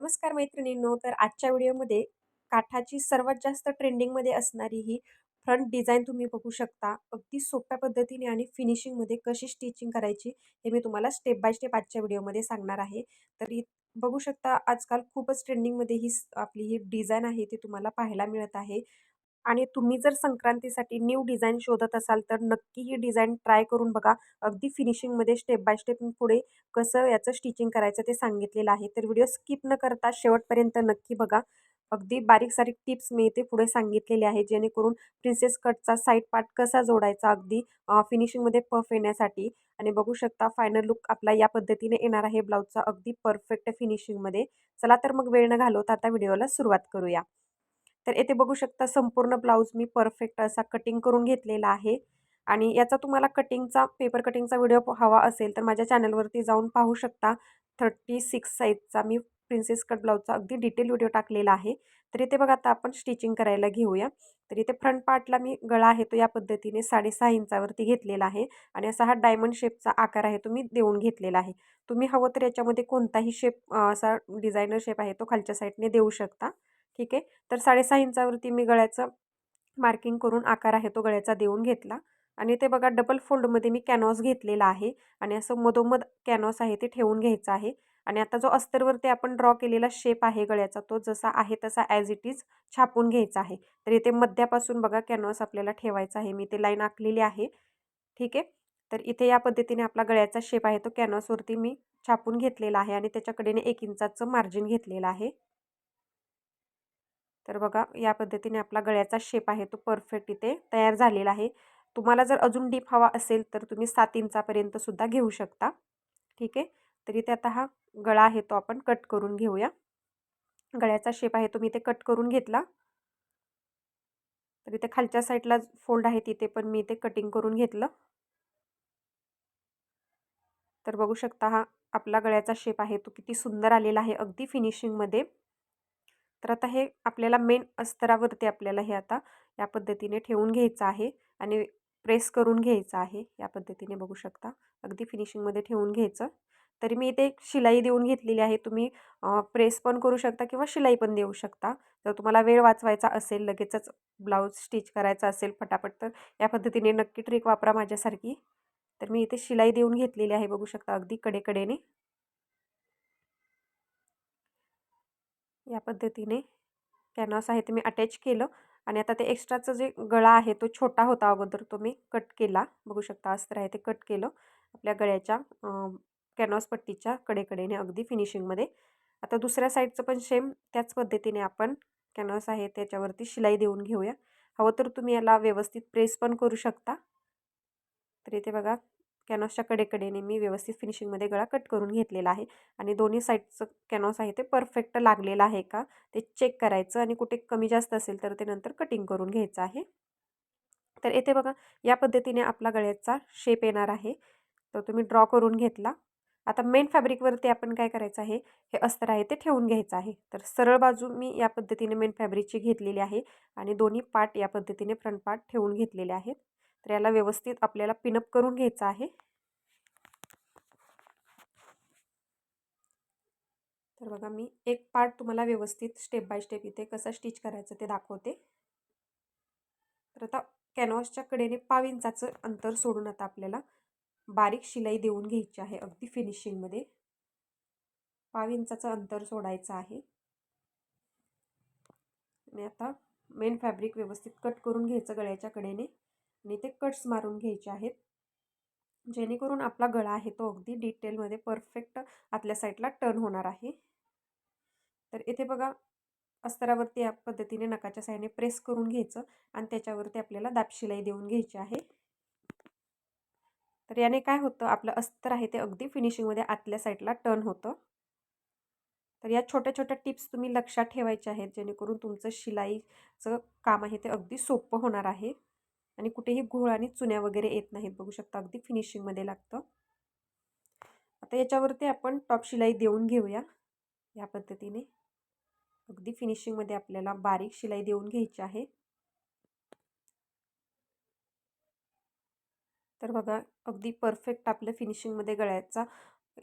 नमस्कार मैत्रिणींनो. तर आजच्या व्हिडिओमध्ये काठाची सर्वात जास्त ट्रेंडिंगमध्ये असणारी ही फ्रंट डिझाईन तुम्ही बघू शकता. अगदी सोप्या पद्धतीने आणि फिनिशिंगमध्ये कशी स्टिचिंग करायची हे मी तुम्हाला स्टेप बाय स्टेप आजच्या व्हिडिओमध्ये सांगणार आहे. तर बघू शकता आजकाल खूपच ट्रेंडिंगमध्ये आपली ही डिझाईन आहे ती तुम्हाला पाहायला मिळत आहे. आणि तुम्ही जर संक्रांतीसाठी न्यू डिझाईन शोधत असाल तर नक्की ही डिझाईन ट्राय करून बघा. अगदी फिनिशिंगमध्ये स्टेप बाय स्टेप मी पुढे कसं याचं स्टिचिंग करायचं ते सांगितलेलं आहे. तर व्हिडिओ स्किप न करता शेवटपर्यंत नक्की बघा. अगदी बारीक-सारीक टिप्स मी इथे पुढे सांगितलेले आहे, जेणेकरून प्रिन्सेस कटचा साइड पार्ट कसा जोडायचा अगदी फिनिशिंगमध्ये पफ येण्यासाठी. आणि बघू शकता फायनल लूक आपला या पद्धतीने येणार आहे ब्लाउजचा अगदी परफेक्ट फिनिशिंगमध्ये. चला तर मग वेळ न घालवता आता व्हिडिओला सुरुवात करूया. तर येथे बघू शकता संपूर्ण ब्लाऊज मी परफेक्ट असा कटिंग करून घेतलेला आहे. आणि याचा तुम्हाला पेपर कटिंगचा व्हिडिओ हवा असेल तर माझ्या चॅनलवरती जाऊन पाहू शकता. 36 साईजचा मी प्रिन्सेस कट ब्लाऊजचा अगदी डिटेल व्हिडिओ टाकलेला आहे. तर इथे बघा आता आपण स्टिचिंग करायला घेऊया. तर इथे फ्रंट पार्टला मी गळा आहे तो या पद्धतीने 6.5 इंचावरती घेतलेला आहे. आणि असा हा डायमंड शेपचा आकार आहे तो मी देऊन घेतलेला आहे. तुम्ही हवं तर याच्यामध्ये कोणताही शेप असा डिझायनर शेप आहे तो खालच्या साईडने देऊ शकता. ठीक आहे. तर 6.5 इंचावरती मी गळ्याचं मार्किंग करून आकार आहे तो गळ्याचा देऊन घेतला. आणि ते बघा डबल फोल्डमध्ये मी कॅनव्हास घेतलेला आहे. आणि असं मधोमध कॅनव्हास आहे ते ठेवून घ्यायचा आहे. आणि आता जो अस्तरवरती आपण ड्रॉ केलेला शेप आहे गळ्याचा तो जसा आहे तसा ॲज इट इज छापून घ्यायचा आहे. तर इथे मध्यापासून बघा कॅनव्हास आपल्याला ठेवायचा आहे. मी ते लाईन आखलेली आहे. ठीक आहे. तर इथे या पद्धतीने आपला गळ्याचा शेप आहे तो कॅनव्हासवरती मी छापून घेतलेला आहे आणि त्याच्याकडेने 1 इंचाचं मार्जिन घेतलेलं आहे. तर बघा या पद्धतीने आपला गळ्याचा शेप आहे तो परफेक्ट इथे तयार झालेला आहे. तुम्हाला जर अजून डीप हवा असेल तर तुम्ही 7 इंचापर्यंत सुद्धा घेऊ शकता. ठीक आहे. तर इथे आता हा गळा आहे तो आपण कट करून घेऊया. गळ्याचा शेप आहे तो मी इथे कट करून घेतला. तर इथे खालच्या साईडला फोल्ड आहे तिथे पण मी इथे कटिंग करून घेतलं. तर बघू शकता हा आपला गळ्याचा शेप आहे तो किती सुंदर आलेला आहे अगदी फिनिशिंगमध्ये. तर आता हे आपल्याला मेन अस्तरावरती आपल्याला हे आता या पद्धतीने ठेवून घ्यायचं आहे आणि प्रेस करून घ्यायचं आहे. या पद्धतीने बघू शकता अगदी फिनिशिंगमध्ये ठेवून घ्यायचं. तरी मी इथे एक शिलाई देऊन घेतलेली आहे. तुम्ही प्रेस पण करू शकता किंवा शिलाई पण देऊ शकता. जर तुम्हाला वेळ वाचवायचा असेल, लगेचच ब्लाऊज स्टिच करायचा असेल फटाफट, तर या पद्धतीने नक्की ट्रिक वापरा माझ्यासारखी. तर मी इथे शिलाई देऊन घेतलेली आहे बघू शकता अगदी कडेकडेने. या पद्धतीने कॅनव्हास आहे ते मी अटॅच केलं. आणि आता ते एक्स्ट्राचं जे गळा आहे तो छोटा होता अगोदर तो मी कट केला. बघू शकता अस्तर आहे ते कट केलं आपल्या गळ्याच्या कॅनव्हास पट्टीच्या कडेकडेने अगदी फिनिशिंगमध्ये. आता दुसऱ्या साईडचं पण सेम त्याच पद्धतीने आपण कॅनव्हास आहे त्याच्यावरती शिलाई देऊन घेऊया. हवं तर तुम्ही याला व्यवस्थित प्रेस पण करू शकता. तर इथे बघा कॅनव्हासच्या कडेकडेने मी व्यवस्थित फिनिशिंगमध्ये गळा कट करून घेतलेला आहे. आणि दोन्ही साईडचं कॅनव्हास आहे ते परफेक्ट लागलेलं आहे का ते चेक करायचं आणि कुठे कमी जास्त असेल तर ते नंतर कटिंग करून घ्यायचं आहे. तर येथे बघा या पद्धतीने आपला गळ्याचा शेप येणार आहे. तो तुम्ही ड्रॉ करून घेतला. आता मेन फॅब्रिकवरती आपण काय करायचं आहे, हे अस्तर आहे ते ठेवून घ्यायचं आहे. तर सरळ बाजू मी या पद्धतीने मेन फॅब्रिकची घेतलेली आहे आणि दोन्ही पार्ट या पद्धतीने फ्रंट पार्ट ठेवून घेतलेले आहेत. तर याला व्यवस्थित आपल्याला पिनअप करून घ्यायचं आहे. तर बघा मी एक पार्ट तुम्हाला व्यवस्थित स्टेप बाय स्टेप इथे कसं स्टिच करायचं ते दाखवते. तर आता कॅनव्हासच्या कडेने 1/2 इंचाचं अंतर सोडून आता आपल्याला बारीक शिलाई देऊन घ्यायची आहे अगदी फिनिशिंगमध्ये. 1/2 इंचाचं अंतर सोडायचं आहे. आणि आता मेन फॅब्रिक व्यवस्थित कट करून घ्यायचं गळ्याच्या कडेने आणि ते कट्स मारून घ्यायचे आहेत, जेणेकरून आपला गळा आहे तो अगदी डिटेलमध्ये परफेक्ट आतल्या साईडला टर्न होणार आहे. तर इथे बघा अस्तरावरती या पद्धतीने नखाच्या साहाय्याने प्रेस करून घ्यायचं आणि त्याच्यावरती आपल्याला दाब शिलाई देऊन घ्यायची आहे. तर याने काय होतं, आपलं अस्तर आहे ते अगदी फिनिशिंगमध्ये आतल्या साईडला टर्न होतं. तर या छोट्या छोट्या टिप्स तुम्ही लक्षात ठेवायच्या आहेत, जेणेकरून तुमचं शिलाईचं काम आहे ते अगदी सोपं होणार आहे आणि कुठेही घोळ आणि चुन्या वगैरे येत नाहीत. बघू शकता अगदी फिनिशिंगमध्ये लागतं. आता याच्यावरती आपण टॉप शिलाई देऊन घेऊया. या पद्धतीने अगदी फिनिशिंगमध्ये आपल्याला बारीक शिलाई देऊन घ्यायची आहे. तर बघा अगदी परफेक्ट आपलं फिनिशिंगमध्ये गळ्याचा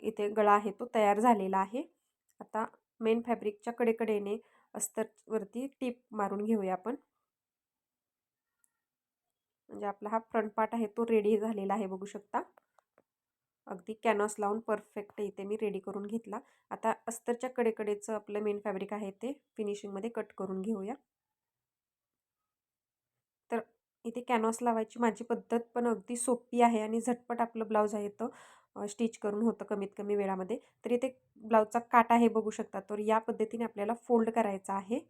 इथे गळा आहे तो तयार झालेला आहे. आता मेन फॅब्रिकच्या कडेकडेने अस्तरवरती टीप मारून घेऊया आपण. म्हणजे आपला हा फ्रंट पार्ट आहे तो रेडी झालेला आहे बघू शकता. अगदी कॅनव्हास लावून परफेक्ट इथे मी रेडी करून घेतला. आता अस्तरच्या कडेकडेचं आपलं मेन फॅब्रिक आहे ते फिनिशिंगमध्ये कट करून घेऊया. तर इथे कॅनव्हास लावायची माझी पद्धत पण अगदी सोपी आहे आणि झटपट आपलं ब्लाऊज आहे तो स्टिच करून होतं कमीत कमी वेळामध्ये. तर इथे ब्लाऊजचा काट आहे बघू शकता. तर या पद्धतीने आपल्याला फोल्ड करायचा आहे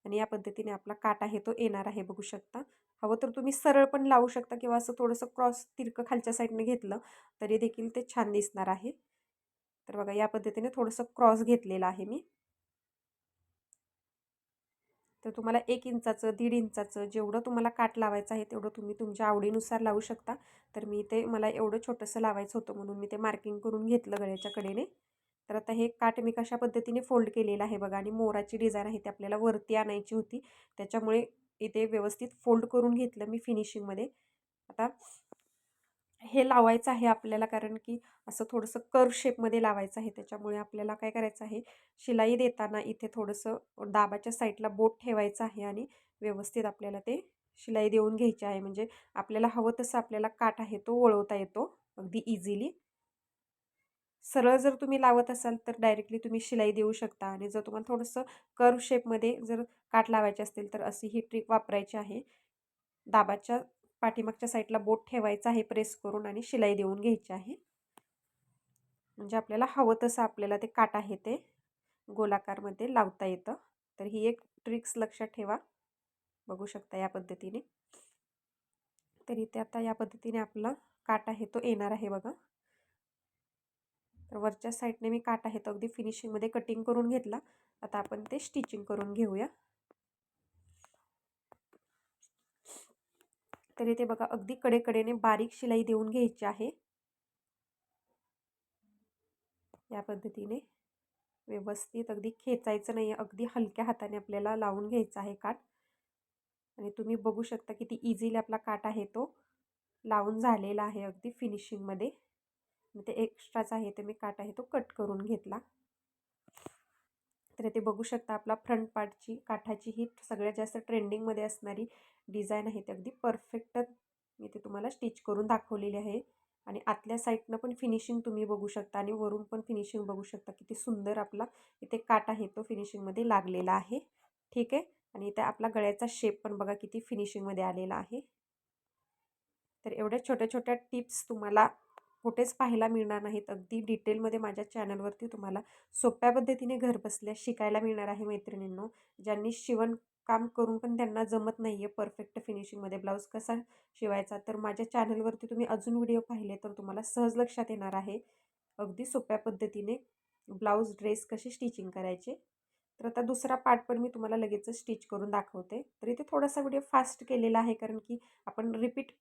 आणि या पद्धतीने आपला काट आहे तो येणार आहे बघू शकता. हवं तर तुम्ही सरळ पण लावू शकता किंवा असं थोडंसं क्रॉस तिरकं खालच्या साईडने घेतलं तरी देखील ते छान दिसणार आहे. तर बघा या पद्धतीने थोडंसं क्रॉस घेतलेलं आहे मी. तर तुम्हाला 1 इंचाचं 1.5 इंचाचं जेवढं तुम्हाला काट लावायचं आहे तेवढं तुम्ही तुमच्या आवडीनुसार लावू शकता. तर मी ते मला एवढं छोटंसं लावायचं होतं म्हणून मी ते मार्किंग करून घेतलं गळ्याच्या कडेने. तर आता हे काट मी कशा पद्धतीने फोल्ड केलेलं आहे बघा आणि मोराची डिझाईन आहे ती आपल्याला वरती आणायची होती. त्याच्यामुळे इथे व्यवस्थित फोल्ड करून घेतलं मी फिनिशिंगमध्ये. आता हे लावायचं आहे आपल्याला कारण की असं थोडंसं कर्व शेपमध्ये लावायचं आहे. त्याच्यामुळे आपल्याला काय करायचं आहे, शिलाई देताना इथे थोडंसं दाबाच्या साईडला बोट ठेवायचं आहे आणि व्यवस्थित आपल्याला ते शिलाई देऊन घ्यायची आहे. म्हणजे आपल्याला हवं तसं आपल्याला काठ आहे तो वळवता येतो अगदी इझिली. सरळ जर तुम्ही लावत असाल तर डायरेक्टली तुम्ही शिलाई देऊ शकता आणि जर तुम्हाला थोडंसं कर्व शेपमध्ये जर काठ लावायचे असतील तर अशी ही ट्रिक वापरायची आहे. दाबाच्या पाठीमागच्या साईडला बोट ठेवायचं आहे प्रेस करून आणि शिलाई देऊन घ्यायची आहे. म्हणजे आपल्याला हवं तसं आपल्याला ते काट आहे ते गोलाकारमध्ये लावता येतं. तर ही एक ट्रिक्स लक्षात ठेवा. बघू शकता या पद्धतीने. तर इथे आता या पद्धतीने आपला काट आहे तो येणार आहे बघा. तर वरच्या साईडने मी काट आहे तो अगदी फिनिशिंगमध्ये कटिंग करून घेतला. आता आपण ते स्टिचिंग करून घेऊया. तर इथे बघा अगदी कडेकडेने बारीक शिलाई देऊन घ्यायची आहे. या पद्धतीने व्यवस्थित अगदी खेचायचं नाही, अगदी हलक्या हाताने आपल्याला लावून घ्यायचा आहे काठ. आणि तुम्ही बघू शकता किती इझिली आपला काठ आहे तो लावून झालेला आहे अगदी फिनिशिंगमध्ये. ते एक्स्ट्राच आहे ते मी काठ आहे तो कट करून घेतला. तर ते बघू शकता आपला फ्रंट पार्टची काठाची ही सगळ्यात जास्त ट्रेंडिंगमध्ये असणारी डिझाईन आहे. ती अगदी परफेक्ट मी ते तुम्हाला स्टिच करून दाखवलेली आहे. आणि आतल्या साईडनं पण फिनिशिंग तुम्ही बघू शकता आणि वरून पण फिनिशिंग बघू शकता. किती सुंदर आपला इथे काठ आहे तो फिनिशिंगमध्ये लागलेला आहे. ठीक आहे. आणि इथे आपला गळ्याचा शेप पण बघा किती फिनिशिंगमध्ये आलेला आहे. तर एवढ्या छोट्या छोट्या टिप्स तुम्हाला कुठेच पाहायला मिळणार नाहीत. अगदी डिटेलमध्ये माझ्या चॅनलवरती तुम्हाला सोप्या पद्धतीने घरबसल्या शिकायला मिळणार आहे मैत्रिणींनो. ज्यांनी शिवणकाम करून पण त्यांना जमत नाही आहे परफेक्ट फिनिशिंगमध्ये ब्लाऊज कसा शिवायचा, तर माझ्या चॅनलवरती तुम्ही अजून व्हिडिओ पाहिले तर तुम्हाला सहज लक्षात येणार आहे अगदी सोप्या पद्धतीने ब्लाऊज ड्रेस कसे स्टिचिंग करायचे. तर आता दुसरा पार्ट पण मी तुम्हाला लगेच स्टिच करून दाखवते. तर इथे थोडासा व्हिडिओ फास्ट केलेला आहे कारण की आपण रिपीट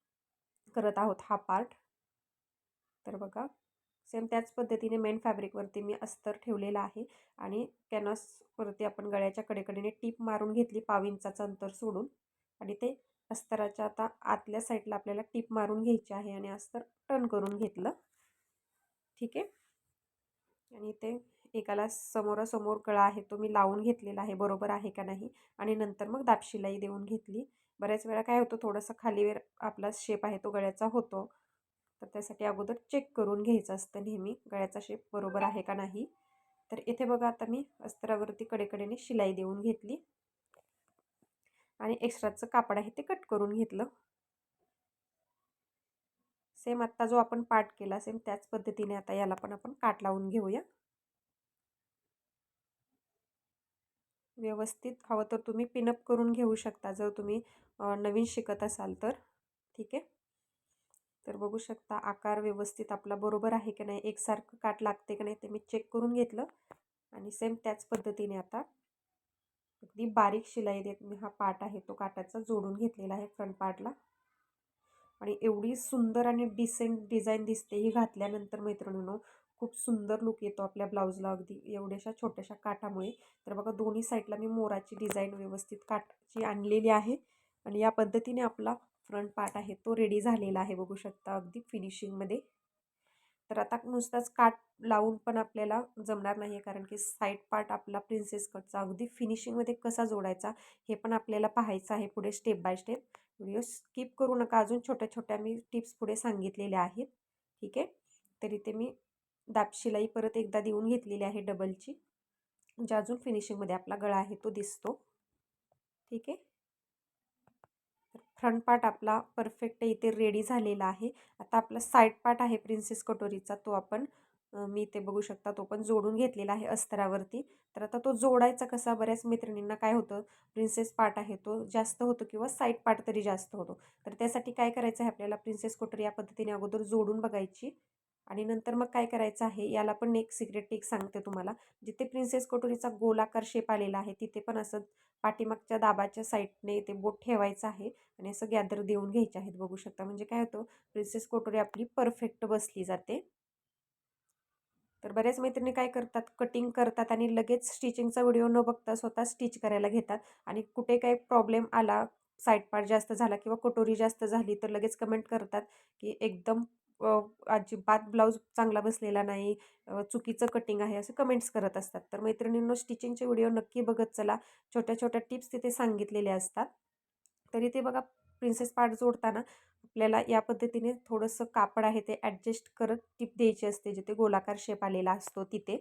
करत आहोत हा पार्ट. तर बघा सेम त्याच पद्धतीने मेन फॅब्रिकवरती मी अस्तर ठेवलेला आहे आणि कॅनव्हासवरती आपण गळ्याच्या कडेकडेने टीप मारून घेतली 1/2 इंचाचं अंतर सोडून. आणि ते अस्तराच्या आता आतल्या साईडला आपल्याला टीप मारून घ्यायची आहे आणि अस्तर टर्न करून घेतलं. ठीक आहे. आणि ते एकाला समोरासमोर गळा आहे तो मी लावून घेतलेला आहे बरोबर आहे का नाही. आणि नंतर मग दाबशिलाई देऊन घेतली. बऱ्याच वेळा काय होतं थोडंसं खालीवर आपला शेप आहे तो गळ्याचा होतो. तर त्यासाठी अगोदर चेक करून घ्यायचं असतं नेहमी गळ्याचा शेप बरोबर आहे का नाही. तर इथे बघा आता मी अस्तरावरती कडेकडेने शिलाई देऊन घेतली आणि एक्स्ट्राचं कापड आहे ते कट करून घेतलं. सेम आत्ता जो आपण पार्ट केला सेम त्याच पद्धतीने आता याला पण आपण काट लावून घेऊया. व्यवस्थित हवं तर तुम्ही पिनअप करून घेऊ शकता जर तुम्ही नवीन शिकत असाल तर. ठीक आहे. तर बघू शकता आकार व्यवस्थित आपला बरोबर आहे की नाही, एकसारखं काट लागते की नाही ते मी चेक करून घेतलं. आणि सेम त्याच पद्धतीने आता अगदी बारीक शिलाई देत मी हा पार्ट आहे तो काटाचा जोडून घेतलेला आहे फ्रंट पार्टला. आणि एवढी सुंदर आणि डिसेंट डिझाईन दिसते ही घातल्यानंतर मैत्रिणींनो. खूप सुंदर लुक येतो आपल्या ब्लाऊजला अगदी एवढ्याशा छोट्याशा काठामुळे. तर बघा दोन्ही साईडला मी मोराची डिझाईन व्यवस्थित काठाची आणलेली आहे. आणि या पद्धतीने आपला फ्रंट पार्ट आहे तो रेडी झालेला आहे बघू शकता अगदी फिनिशिंगमध्ये. तर आता नुसताच काठ लावून पण आपल्याला जमणार नाही आहे, कारण की साईड पार्ट आपला प्रिन्सेस कटचा अगदी फिनिशिंगमध्ये कसा जोडायचा हे पण आपल्याला पाहायचं आहे पुढे step by step. Video skip करू नका, अजून छोट्या छोट्या मी टिप्स पुढे सांगितलेल्या आहेत. ठीक आहे. तर इथे मी दाबशिलाई परत एकदा देऊन घेतलेली आहे डबलची, म्हणजे अजून फिनिशिंगमध्ये आपला गळा आहे तो दिसतो. ठीक आहे. फ्रंट पार्ट आपला परफेक्ट इथे रेडी झालेला आहे. आता आपला साईड पार्ट आहे प्रिन्सेस कटोरीचा, तो आपण मी इथे बघू शकता तो पण जोडून घेतलेला आहे अस्तरावरती. तर आता तो जोडायचा कसा, बऱ्याच मैत्रिणींना काय होतं, प्रिन्सेस पार्ट आहे तो जास्त होतो किंवा साईड पार्ट तरी जास्त होतो. तर त्यासाठी काय करायचं आहे, आपल्याला प्रिन्सेस कटोरी या पद्धतीने अगोदर जोडून बघायची आणि नंतर मग काय करायचं आहे, याला पण एक सिक्रेट टिक सांगते तुम्हाला. जिथे प्रिन्सेस कटोरीचा गोलाकार शेप आलेला आहे तिथे पण असं पाठीमागच्या दाबाच्या साईडने ते बोट ठेवायचं आहे आणि असं गॅदर देऊन घ्यायचे आहेत. बघू शकता, म्हणजे काय होतं, प्रिन्सेस कटोरी आपली परफेक्ट बसली जाते. तर बऱ्याच मैत्रिणी काय करतात, कटिंग करतात आणि लगेच स्टिचिंगचा व्हिडिओ न बघता स्वतः स्टिच करायला घेतात आणि कुठे काही प्रॉब्लेम आला, साईड पार्ट जास्त झाला किंवा कटोरी जास्त झाली तर लगेच कमेंट करतात की एकदम अजिबात ब्लाऊज चांगला बसलेला नाही, चुकीचं कटिंग आहे, असे कमेंट्स करत असतात. तर मैत्रिणींनो, स्टिचिंगचे व्हिडिओ नक्की बघत चला, छोट्या छोट्या टिप्स तिथे सांगितलेले असतात. तरी ते बघा, प्रिन्सेस पार्ट जोडताना आपल्याला या पद्धतीने थोडंसं कापड आहे ते ॲडजस्ट करत टिप द्यायची असते, जिथे गोलाकार शेप आलेला असतो तिथे.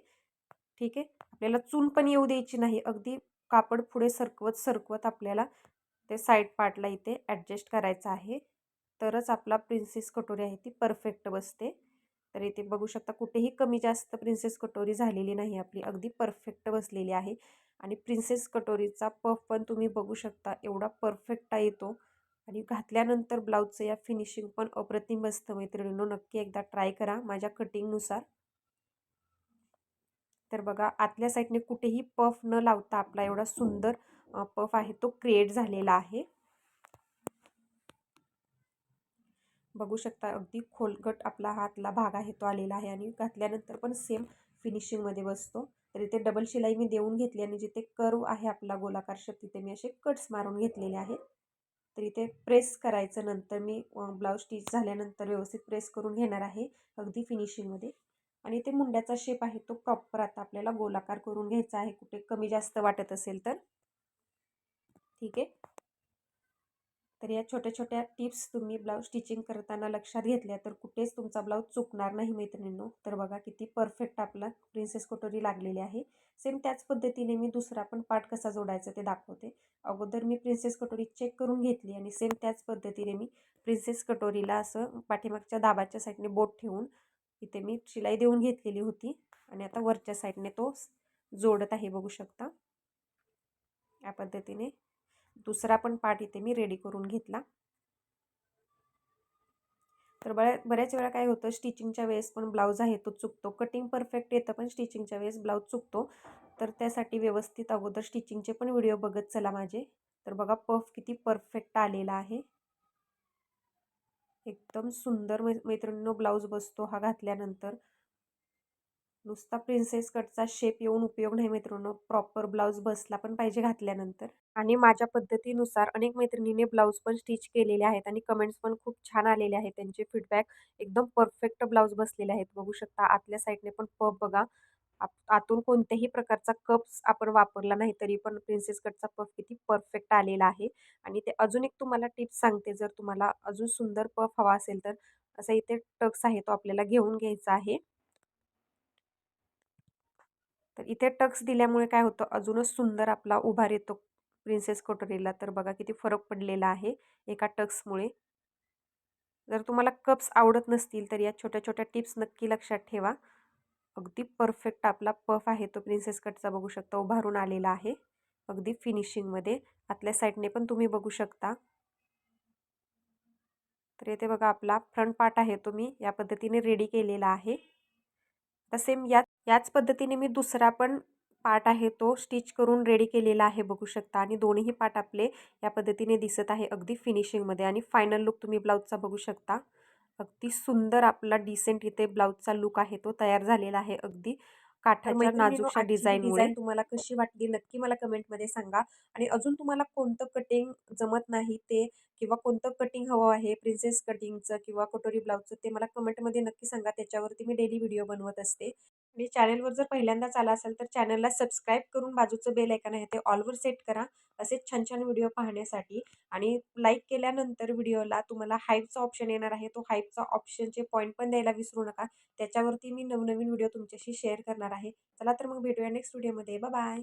ठीक आहे. आपल्याला चून पण येऊ द्यायची नाही, अगदी कापड पुढे सरकवत सरकवत आपल्याला ते साईड पार्टला इथे ॲडजस्ट करायचं आहे. तरच आपला प्रिन्सेस कटोरी आहे ती परफेक्ट बसते. तर इथे बघू शकता, कुठेही कमी जास्त प्रिन्सेस कटोरी झालेली नाही, आपली अगदी परफेक्ट बसलेली आहे. आणि प्रिन्सेस कटोरीचा पफ पण तुम्ही बघू शकता, एवढा परफेक्ट येतो आणि घातल्यानंतर ब्लाऊजचं या फिनिशिंग पण अप्रतिम बसतं. मैत्रिणींनो, नक्की एकदा ट्राय करा माझ्या कटिंगनुसार. तर बघा, आतल्या साईडने कुठेही पफ न लावता आपला एवढा सुंदर पफ आहे तो क्रिएट झालेला आहे. बघू शकता, अगदी खोलगट आपला हातला भाग आहे तो आलेला आहे आणि घातल्यानंतर पण सेम फिनिशिंगमध्ये बसतो. तर इथे डबल शिलाई मी देऊन घेतली आणि जिथे कर्व आहे आपला गोलाकार शेप तिथे मी असे कट्स मारून घेतलेले आहेत. तर इथे प्रेस करायचं, नंतर मी ब्लाऊज स्टिच झाल्यानंतर व्यवस्थित प्रेस करून घेणार आहे अगदी फिनिशिंगमध्ये. आणि इथे मुंड्याचा शेप आहे तो प्रॉपर आता आपल्याला गोलाकार करून घ्यायचा आहे, कुठे कमी जास्त वाटत असेल तर. ठीक आहे. तर या छोट्या छोट्या टिप्स तुम्ही ब्लाऊज स्टिचिंग करताना लक्षात घेतल्या तर कुठेच तुमचा ब्लाऊज चुकणार नाही मैत्रिणींनो. तर बघा, किती परफेक्ट आपला प्रिन्सेस कटोरी लागलेली आहे. सेम त्याच पद्धतीने मी दुसरा पण पार्ट कसा जोडायचा ते दाखवते. अगोदर मी प्रिन्सेस कटोरी चेक करून घेतली आणि सेम त्याच पद्धतीने मी प्रिन्सेस कटोरीला असं पाठीमागच्या दाबाच्या साईडने बोट ठेवून इथे मी शिलाई देऊन घेतलेली होती आणि आता वरच्या साईडने तो जोडत आहे. बघू शकता, या पद्धतीने दुसरा पण पार्ट इथे मी रेडी करून घेतला. तर बऱ्याच वेळा काय होतं, स्टिचिंगच्या वेळेस पण ब्लाऊज आहे तो चुकतो. कटिंग परफेक्ट येतं पण स्टिचिंगच्या वेळेस ब्लाऊज चुकतो. तर त्यासाठी व्यवस्थित अगोदर स्टिचिंगचे पण व्हिडिओ बघत चला माझे. तर बघा, पफ किती परफेक्ट आलेला आहे, एकदम सुंदर मैत्रिणींनो ब्लाऊज बसतो हा घातल्यानंतर. नुसता प्रिन्सेस कटचा शेप येऊन उपयोग नाही मैत्रिणींनो, प्रॉपर ब्लाऊज बसला पण पाहिजे घातल्यानंतर. आणि माझ्या पद्धतीनुसार अनेक मैत्रिणींनी ब्लाऊज पण स्टिच केलेले आहेत आणि कमेंट्स पण खूप छान आलेले आहेत. त्यांचे फीडबॅक एकदम परफेक्ट ब्लाऊज बसलेले आहेत. बघू शकता, आतल्या साईडने पण पफ बघा, आतून कोणत्याही प्रकारचा कप्स आपण वापरला नाही तरी पण प्रिन्सेस कटचा पफ किती परफेक्ट आलेला आहे. आणि ते अजून एक तुम्हाला टिप्स सांगते, जर तुम्हाला अजून सुंदर पफ हवा असेल तर असा इथे टक्स आहे तो आपल्याला घेऊन घ्यायचा आहे. तर इथे टक्स दिल्यामुळे काय होतं, अजूनच सुंदर आपला उभार येतो प्रिन्सेस कटोरीला. तर बघा, किती फरक पडलेला आहे एका टक्समुळे. जर तुम्हाला कप्स आवडत नसतील तर या छोट्या छोट्या टिप्स नक्की लक्षात ठेवा. अगदी परफेक्ट आपला पफ आहे तो प्रिन्सेस कटचा बघू शकता उभारून आलेला आहे अगदी फिनिशिंगमध्ये. आतल्या साईडने पण तुम्ही बघू शकता. तर इथे बघा, आपला फ्रंट पार्ट आहे तो मी या पद्धतीने रेडी केलेला आहे. तर सेम याच पद्धतीने मी दुसरा पण पार्ट आहे तो स्टिच करून रेडी केलेला आहे. बघू शकता, आणि दोन्ही पार्ट आपले या पद्धतीने दिसत आहे अगदी फिनिशिंगमध्ये. आणि फायनल लुक तुम्ही ब्लाऊजचा बघू शकता. अगदी सुंदर आपला डिसेंट इथे ब्लाऊजचा लुक आहे तो तयार झालेला आहे अगदी. काठाच्या मैत्रिणींनो, नाजूकशा आजची ही डिझाईनमुळे. डिझाइन तुम्हाला कशी वाटली नक्की मला कमेंटमध्ये सांगा. आणि अजून तुम्हाला कोणतं कटिंग जमत नाही ते किंवा कोणतं कटिंग हवं आहे प्रिन्सेस कटिंगचं किंवा कटोरी ब्लाउजचं ते मला कमेंटमध्ये नक्की सांगा. त्याच्यावरती मी डेली व्हिडिओ बनवत असते. आणि चॅनलवर जर पहिल्यांदाच आला असेल तर चॅनलला सबस्क्राईब करून बाजूचं बेल आयकॉन आहे ते ऑलवर सेट करा. असेच छान-छान व्हिडिओ पाहण्यासाठी. आणि लाईक केल्यानंतर व्हिडिओला तुम्हाला हाईपचा ऑप्शन येणार आहे. तो हाईपचा ऑप्शनचे पॉइंट पण द्यायला विसरू नका. त्याच्यावरती मी नवनवीन व्हिडिओ तुमच्याशी शेअर करणार आहे. चला तर मग भेटूया नेक्स्ट व्हिडिओमध्ये. Bye bye.